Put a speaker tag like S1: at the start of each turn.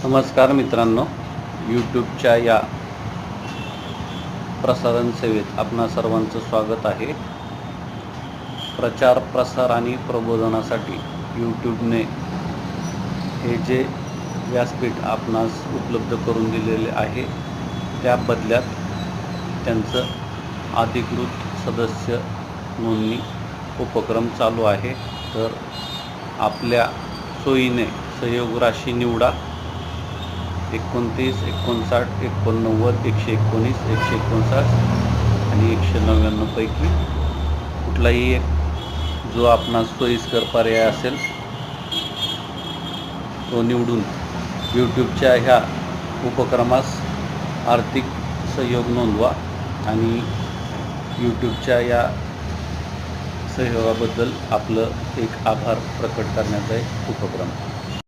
S1: नमस्कार मित्रांनो, यूट्यूबच्या या प्रसारण सेवेत आपणा सर्वांचं स्वागत आहे. प्रचार, प्रसार आणि प्रबोधनासाठी यूट्यूबने हे जे व्यासपीठ आपणास उपलब्ध करून दिलेले आहे, त्या बदल्यात त्यांचं अधिकृत सदस्य नोंदणी उपक्रम चालू आहे. तर आपल्या सोयीने सहयोग राशी निवडा. 29 59 89 119 159 आणि 199 पैकी कुठलाही एक जो आपणास सोयीस्कर पर्याय असेल तो निवडून यूट्यूबच्या ह्या उपक्रमास आर्थिक सहयोग नोंदवा आणि यूट्यूबच्या या सहयोगाबद्दल आपलं एक आभार प्रकट करण्याचा एक उपक्रम.